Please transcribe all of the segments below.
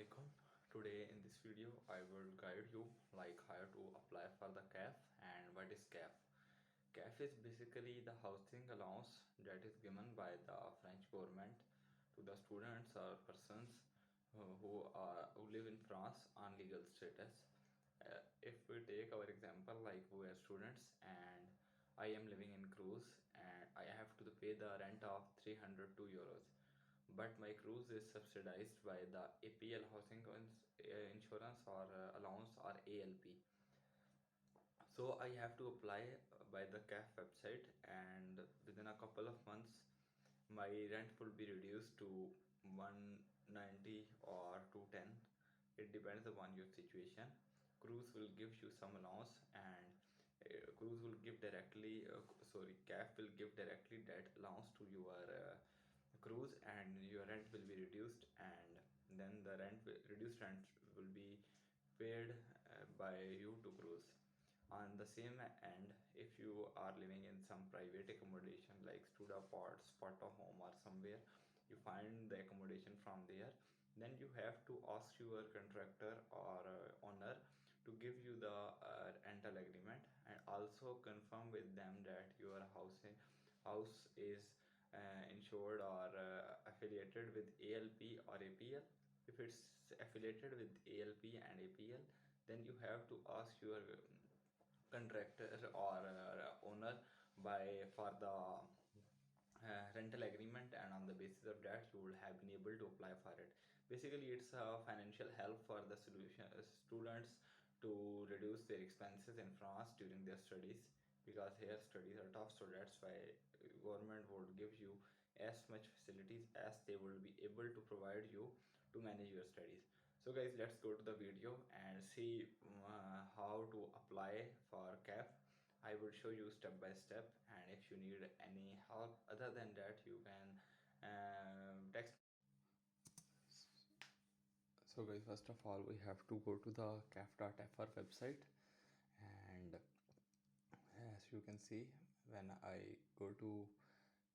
Assalamualaikum. Today in this video I will guide you like how to apply for the CAF and what is CAF. CAF is basically the housing allowance that is given by the French government to the students or persons who live in France on legal status. If we take our example, like we are students and I am living in Cruise and I have to pay the rent of 302 euros, but my cruise is subsidized by the APL housing insurance or allowance or ALP. So I have to apply by the CAF website, and within a couple of months my rent will be reduced to 190 or 210. It depends upon your situation. Cruise will give you some allowance, and cruise will give directly CAF will give directly that allowance to your cruise, and your rent will be reduced, and then the reduced rent will be paid by you to cruise. On the same end, if you are living in some private accommodation like studio pod, spot home or somewhere, you find the accommodation from there, then you have to ask your contractor or owner to give you the rental agreement, and also confirm with them that your house is insured or affiliated with ALP or APL. If it's affiliated with ALP and APL, then you have to ask your contractor or owner by for the rental agreement, and on the basis of that you will have been able to apply for it. Basically it's a financial help for the students to reduce their expenses in France during their studies, because here studies are tough, so that's why government would give you as much facilities as they will be able to provide you to manage your studies. So guys, let's go to the video and see how to apply for CAF. I will show you step by step, and if you need any help other than that, you can text. So guys, first of all we have to go to the caf.fr website, and as you can see, when I go to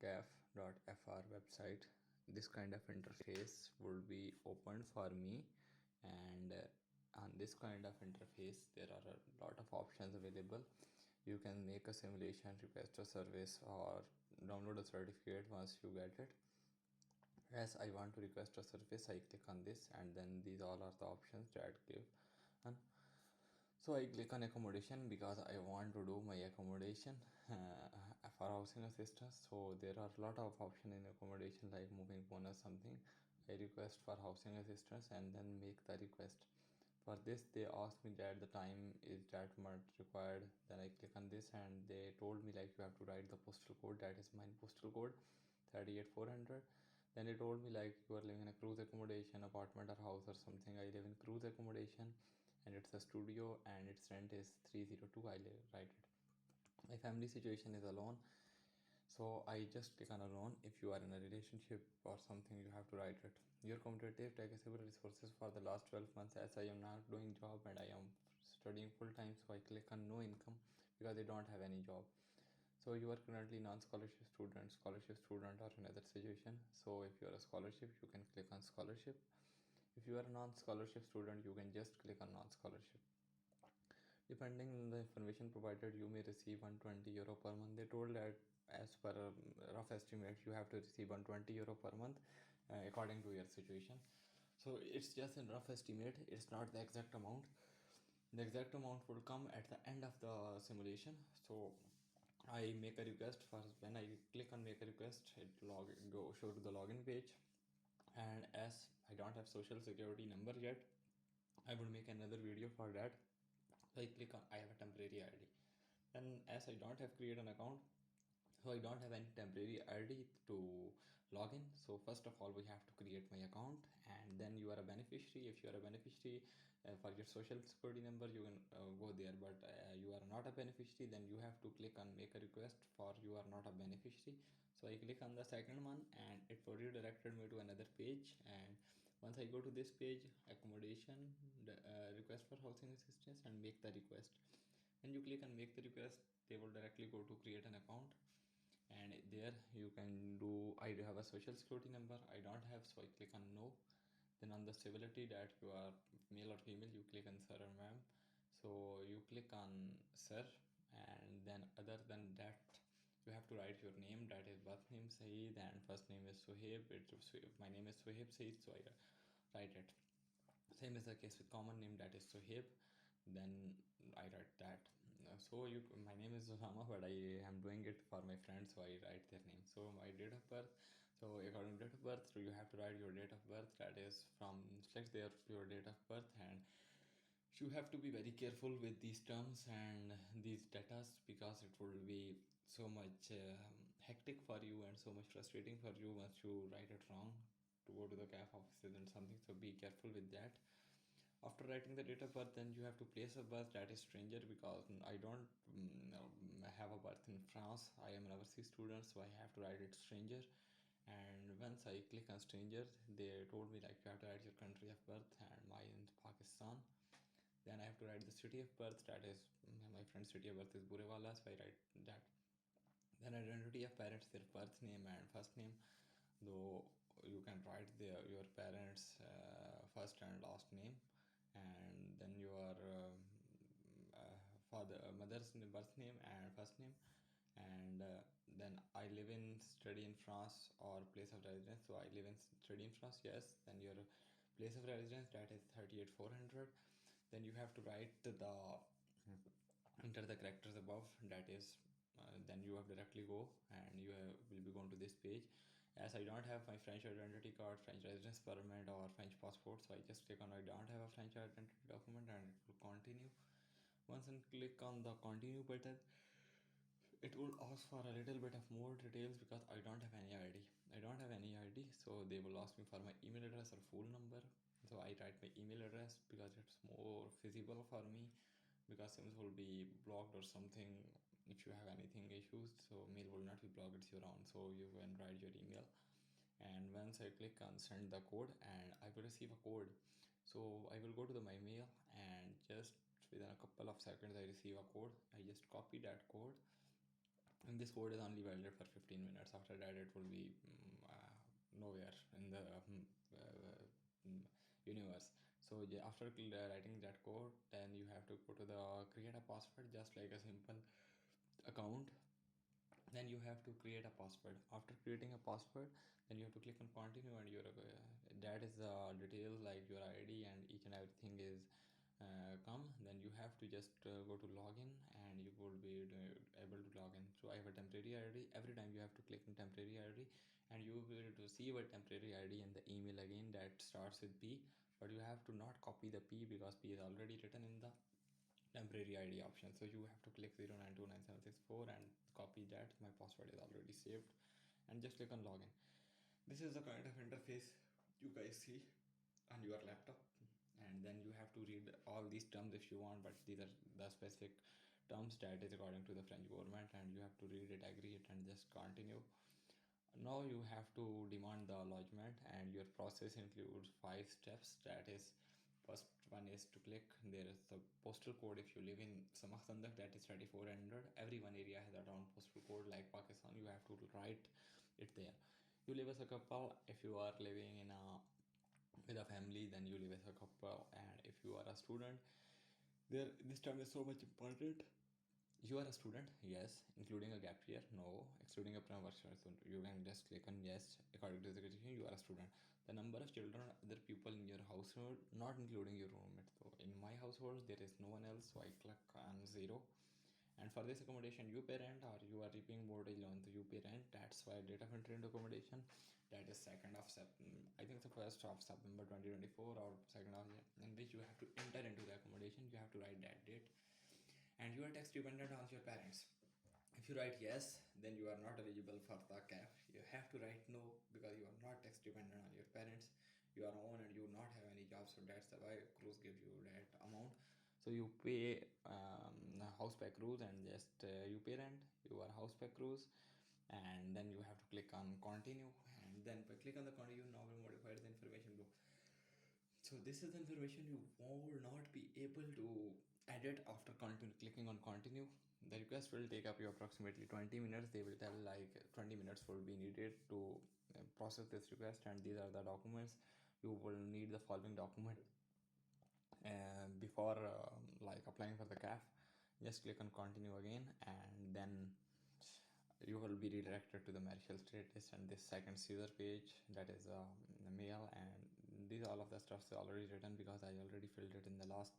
caf.fr website, this kind of interface will be opened for me, and on this kind of interface there are a lot of options available. You can make a simulation, request a service, or download a certificate once you get it. As I want to request a service, I click on this, and then these all are the options that give. And so I click on accommodation because I want to do my accommodation for housing assistance. So there are a lot of options in accommodation like moving bonus something. I request for housing assistance and then make the request. For this they asked me that the time is that much required. Then I click on this, and they told me like you have to write the postal code, that is my postal code 38400. Then they told me like you are living in a cruise accommodation, apartment or house or something. I live in cruise accommodation and it's a studio and its rent is 302. I write it. My family situation is alone, so I just click on alone. If you are in a relationship or something, you have to write it. Your competitive taxable resources for the last 12 months. As I am not doing job and I am studying full time, so I click on no income because I don't have any job. So you are currently non-scholarship student, scholarship student, or another situation. So if you are a scholarship, you can click on scholarship. If you are a non-scholarship student, you can just click on non-scholarship. Depending on the information provided, you may receive 120 euro per month. They told that as per a rough estimate, you have to receive 120 euro per month according to your situation. So it's just a rough estimate, it's not the exact amount. The exact amount will come at the end of the simulation. So I make a request. First, when I click on make a request, it show to the login page, and as I don't have social security number yet, I would make another video for that. So I click on I have a temporary ID, and as I don't have create an account, so I don't have any temporary ID to log in. So first of all we have to create my account, and then you are a beneficiary. If you are a beneficiary for your social security number, you can go there, but you are not a beneficiary, then you have to click on make a request for you are not a beneficiary. So I click on the second one, and it redirected me to another page. And once I go to this page, accommodation, request for housing assistance, and make the request, and you click on make the request, they will directly go to create an account. And there you can do, I do have a social security number, I don't have, so I click on no. Then on the civility that you are male or female, you click on sir or ma'am. So you click on sir, and then other than that, you have to write your name, that is birth name Saeed, and first name is Suhaib. My name is Suhaib Saeed, so I write it. Same is the case with common name, that is Suhaib. Then I write that. My name is Osama, but I am doing it for my friends, so I write their name. So my date of birth. So according to date of birth, so you have to write your date of birth. That is from select your date of birth, and you have to be very careful with these terms and these datas, because it will be so much hectic for you and so much frustrating for you once you write it wrong to go to the CAF offices and something. So be careful with that. After writing the date of birth, then you have to place of birth, that is stranger, because I don't have a birth in France. I am an overseas student, so I have to write it stranger. And once I click on stranger, they told me like you have to write your country of birth, and mine is Pakistan. Then I have to write the city of birth, that is my friend's city of birth is Burewala, so I write that. Then identity of parents, their birth name and first name, though you can write your parents' first and last name, and then your mother's birth name and first name, and then I live in study in France or place of residence. So I live in study in France, yes. Then your place of residence, that is 38,400. Then you have to write the enter the characters above, that is then you have directly go, and will be going to this page. As I don't have my French identity card, French residence permit, or French passport, so I just click on I don't have a French identity document, and it will continue. Once I click on the continue button, it will ask for a little bit of more details, because I don't have any ID. I don't have any ID, so they will ask me for my email address or phone number. So I write my email address because it's more feasible for me, because Sims will be blocked or something if you have anything issues. So mail will not be blocked, it's your own, so you can write your email. And once I click on send the code, and I will receive a code, so I will go to my mail, and just within a couple of seconds I receive a code. I just copy that code, and this code is only valid for 15 minutes. After that it will be nowhere in the universe. So yeah, after writing that code, then you have to go to the create a password, just like a simple account. Then you have to create a password. After creating a password, then you have to click on continue, and your that is the details like your ID and each and everything is come. Then you have to just go to login, and you will be able to log in. So I have a temporary ID. Every time you have to click on temporary ID, and you will receive a temporary ID in the email again, that starts with P, but you have to not copy the P, because P is already written in the temporary ID option. So you have to click 0929764 and copy that. My password is already saved, and just click on login. This is the kind of interface you guys see on your laptop, and then you have to read all these terms if you want, but these are the specific terms that is according to the French government, and you have to read it, agree it, and just continue. Now you have to demand the lodgement, and your process includes 5 steps. That is, first one is to click. There is the postal code. If you live in Samakhandak, that is 3400. Every one area has their own postal code. Like Pakistan, you have to write it there. You live as a couple. If you are living in a with a family, then you live as a couple. And if you are a student, there this term is so much important. You are a student, yes, including a gap year, no, excluding a promotion. So you can just click on yes, according to the criteria, you are a student. The number of children, other people in your household, not including your roommate. So in my household, there is no one else, so I click on 0. And for this accommodation, you pay rent, or you are repaying mortgage loan, so you pay rent. That's why date of entry into accommodation, that is 2nd of September, I think the 1st of September 2024, or 2nd of, in which you have to enter into the accommodation. You have to write that date, and you are tax dependent on your parents. If you write yes, then you are not eligible for the CAF. You have to write no, because you are not tax dependent on your parents. You are own and you not have any job, so that's why cruise gives you that amount. So you pay house pack cruise, and just you pay rent, you are house pack cruise, and then you have to click on continue, and then by click on the continue, now will modify the information below. So this is the information you will not be able to edit after clicking on continue. The request will take up you approximately 20 minutes. They will tell like 20 minutes will be needed to process this request, and these are the documents. you will need the following document before like applying for the CAF. Just click on continue again, and then you will be redirected to the marital status and this second Caesar page, that is the mail, and these all of the stuff is already written because I already filled it in the last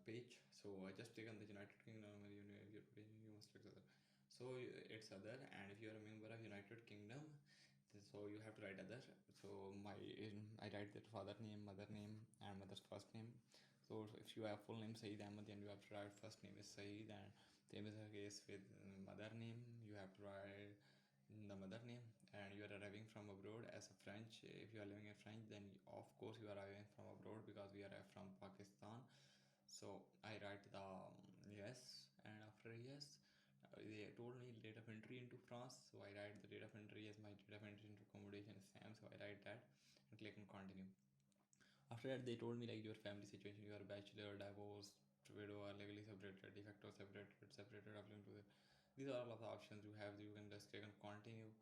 page. So I just click on the United Kingdom, you must click other. So it's other, and if you are a member of United Kingdom, so you have to write other. So I write the father name, mother name, and mother's first name. So if you have full name Saeed Ahmed, then you have to write first name is Saeed, and same is the case with mother name. You have to write the mother name, and you are arriving from abroad as a French. If you are living in French, then of course you are arriving from abroad because we are from Pakistan. So I write the yes, and after yes, they told me date of entry into France, so I write the date of entry as my date of entry into accommodation is Sam, so I write that and click on continue. After that, they told me like your family situation, you are a bachelor, divorced, widow, or legally separated, de facto separated, according to the. These are all of the options you have. You can just click on continue,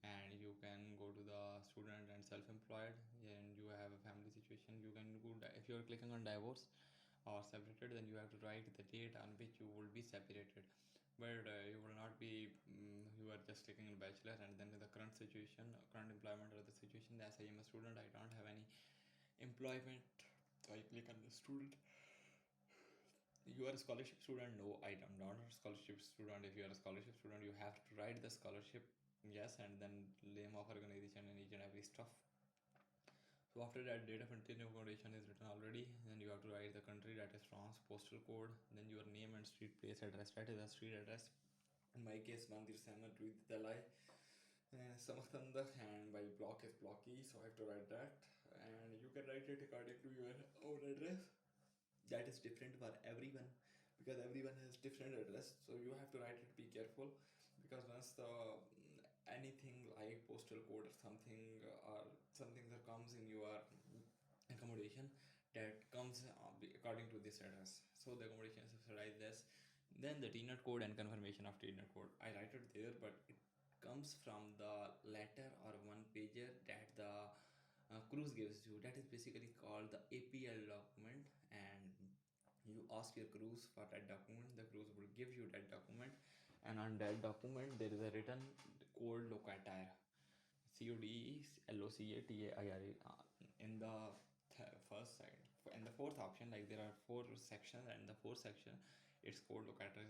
and you can go to the student and self-employed, and you have a family situation. You can go if you are clicking on divorce or separated, then you have to write the date on which you will be separated. But you will not be. You are just clicking on bachelor, and then the current situation, current employment or the situation. As I am a student, I don't have any employment, so I click on the student. You are a scholarship student? No, I am not a scholarship student. If you are a scholarship student, you have to write the scholarship, yes, and then name of organization and each and every stuff. So after that, date of entry accommodation is written already. Then you have to write the country, that is France, postal code, then your name and street place address, that is the street address. In my case, Mandir Sama Tweet Dalai Samakanda, and my block is blocky, so I have to write that. And you can write it according to your own address. That is different for everyone because everyone has different address, so you have to write it. Be careful because once the anything like postal code or something that comes in your accommodation that comes according to this address, so the accommodation is subsidized this. Then the TNET code and confirmation of TNET code, I write it there, but it comes from the letter or one pager that the cruise gives you. That is basically called the APL document, and you ask your cruise for that document. The cruise will give you that document, and on that document there is a written code locataire, CODELOCATAIRE, in the first side. In the fourth option, like there are four sections, and the fourth section its code locator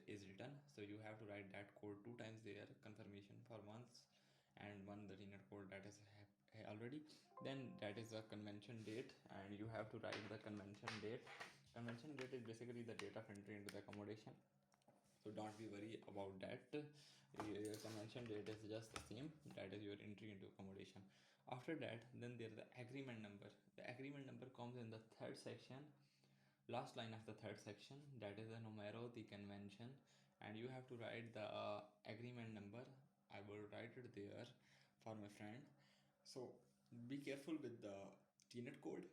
is written, so you have to write that code two times there, confirmation for once, and one the TNET code that is already. Then that is the convention date, and you have to write the convention date. Convention date is basically the date of entry into the accommodation, so don't be worried about that. Your convention date is just the same, that is your entry into accommodation. After that, then there is the agreement number. The agreement number comes in the third section, last line of the third section, that is the numero the convention, and you have to write the agreement number. I will write it there for my friend. So be careful with the TNET code,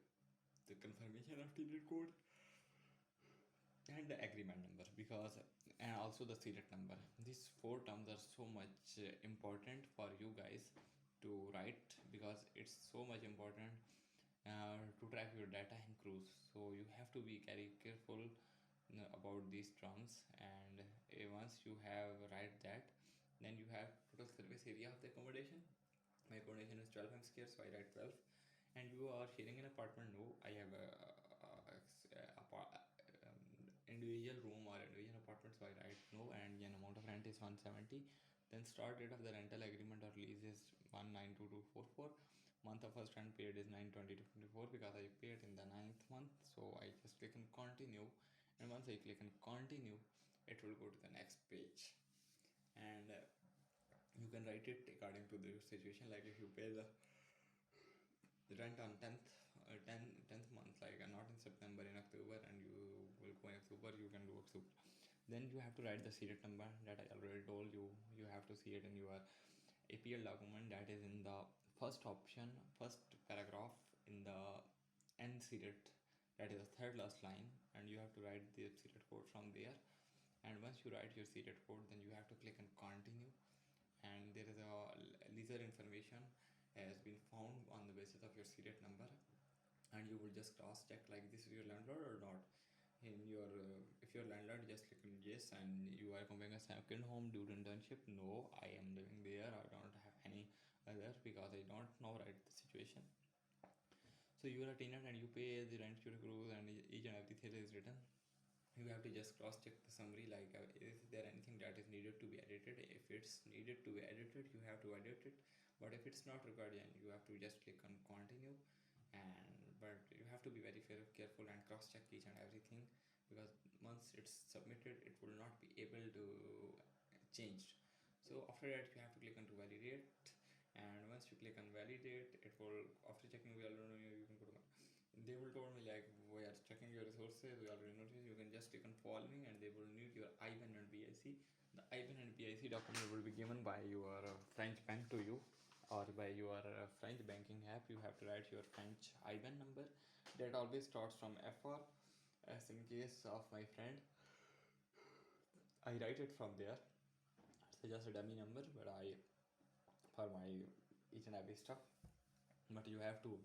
the confirmation of TNET code, and the agreement number, because and also the serial number. These four terms are so much important for you guys to write because it's so much important to track your data in cruise. So you have to be very careful about these terms, and once you have write that, then you have total service area of the accommodation. My accommodation is 12 square, so I write 12. And you are sharing an apartment? No, I have individual room or individual apartment, so I write no, and an amount of rent is 170. Then start date of the rental agreement or lease is 192244. Month of first rent paid is 9/20/24 because I paid in the 9th month, so I just click on continue, and once I click on continue, it will go to the next page, and you can write it according to the situation. Like if you pay the rent on 10th month, like not in September, in October, and you will go in October, you can do October. Then you have to write the serial number that I already told you. You have to see it in your APL document, that is in the first option, first paragraph in the end serial, that is the third last line, and you have to write the serial code from there. And once you write your serial code, then you have to click on continue, and there is a leisure information, has been found on the basis of your serial number, and you will just cross check like this is your landlord or not. In your if your landlord, just click on yes, and you are coming a second home due to internship. No, I am living there, I don't have any other, because I don't know right the situation. So you are a tenant and you pay the rent to the crew, and each and everything is written. You have to just cross check the summary, like is there anything that is needed to be edited. If it's needed to be edited, you have to edit it, but if it's not required, then you have to just click on continue. And but you have to be very careful and cross check each and everything, because once it's submitted, it will not be able to change. So after that, you have to click on to validate, and once you click on validate, it will, after checking, we already know, you can go to they will told me like, we are checking your resources, we already noticed, you can just click on following, and they will need your IBAN and BIC. The IBAN and BIC document will be given by your French bank to you, or by your French banking app. You have to write your French IBAN number, that always starts from FR. As in case of my friend, I write it from there. It's just a dummy number, but I, for my each and every stuff, but you have to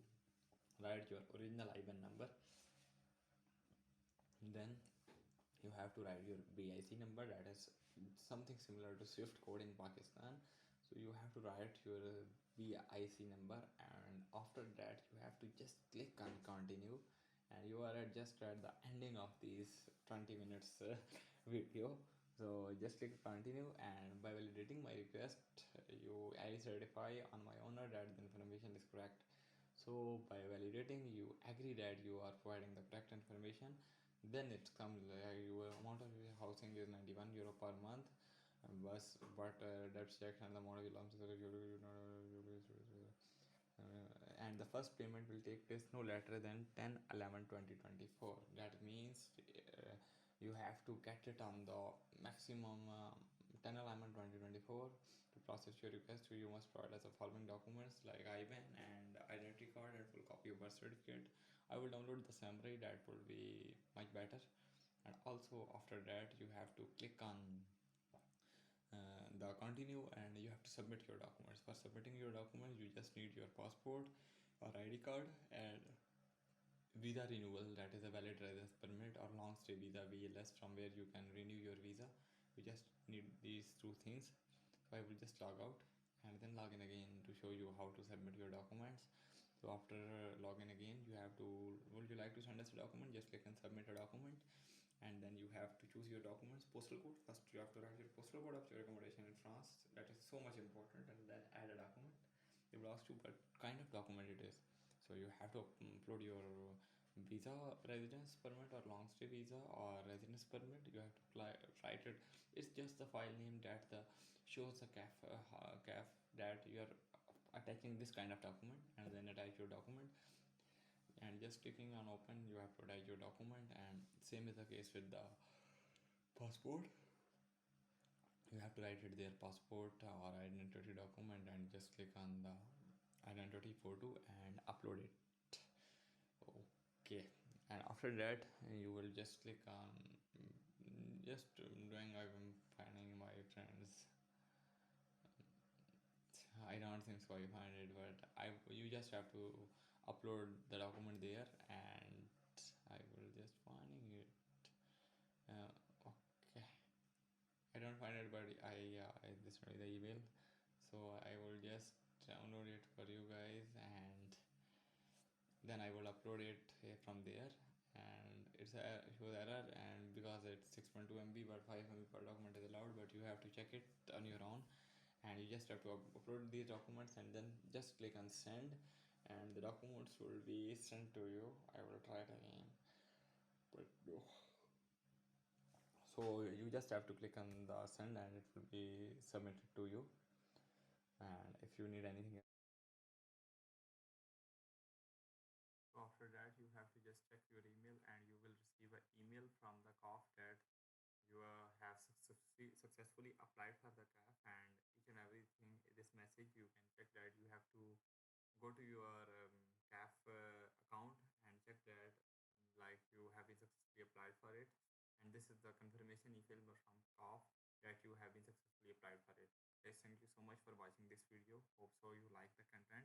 write your original IBAN number. Then you have to write your BIC number, that is something similar to Swift code in Pakistan. So you have to write your BIC number, and after that you have to just click on continue, and you are at just at the ending of these 20 minutes video. So just click continue, and by validating my request, I certify on my owner that the information is correct. So by validating, you agree that you are providing the correct information. Then it comes your amount of housing is 91 euro per month, but debt check and the amount of lumps, and the first payment will take place no later than 10/11/2024. That means you have to get it on the maximum 10/11/2024. To process your request, you must provide us the following documents like IBAN and identity card and full copy of birth certificate. I will download the summary, that will be much better. And also after that, you have to click on the continue, and you have to submit your documents. For submitting your documents, you just need your passport or ID card and visa renewal, that is a valid residence permit, or long stay visa VLS, from where you can renew your visa. You just need these two things. So I will just log out and then log in again to show you how to submit your documents. So after login again, you have to, would you like to send us a document, just click on submit a document, and then you have to choose your documents. Postal code, first you have to write your postal code of your accommodation in France, that is so much important, and then add a document. It will ask you what kind of document it is. So you have to upload your visa, residence permit, or long stay visa, or residence permit. You have to write it. It's just the file name that the shows the CAF that you are attaching this kind of document, and then attach your document, and just clicking on open, you have to attach your document. And same is the case with the passport. You have to write it there, passport or identity document, and just click on the identity photo and upload it. Okay, and after that you will just click on just doing, I'm finding my friends. I don't think so I find it, but you just have to upload the document there, and I will just finding it. Okay, I don't find it, but I this is the email, so I will just download it for you guys, and then I will upload it from there. And it's a shows error, and because it's 6.2 MB but 5 MB per document is allowed, but you have to check it on your own. And you just have to upload these documents, and then just click on send, and the documents will be sent to you. I will try it again, but no. So you just have to click on the send, and it will be submitted to you. And if you need anything, after that you have to just check your email, and you will receive an email from the CAF that you have successfully applied for the CAF. And each and everything, this message you can check that you have to go to your CAF account and check that like you have been successfully applied for it. And this is the confirmation email from CAF that you have been successfully applied for it. Guys, thank you so much for watching this video. Hope so you like the content.